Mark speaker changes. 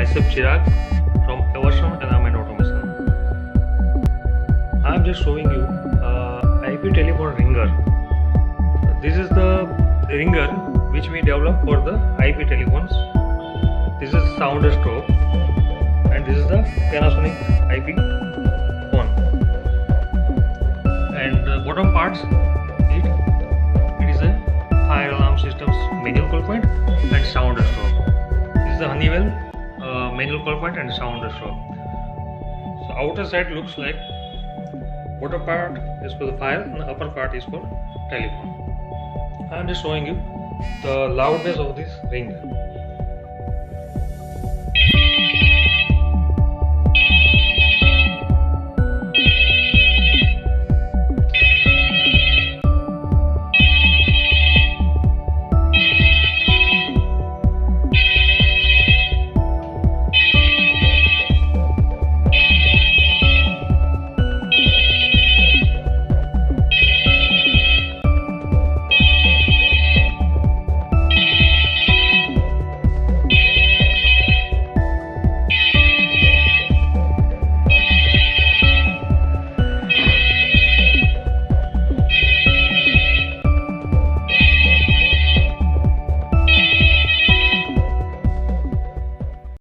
Speaker 1: myself Chirag from Eversham and I'm an automation. I'm just showing you IP telephone ringer. This is the ringer which we developed for the IP telephones. This is sound strobe and this is the Panasonic IP phone. And the bottom parts, it is a fire alarm system's manual call point and sound strobe. This is the Honeywell manual call point and sound strobe. So outer side looks like bottom part is for the fire and the upper part is for telephone. I am just showing you the loudness of this ringer.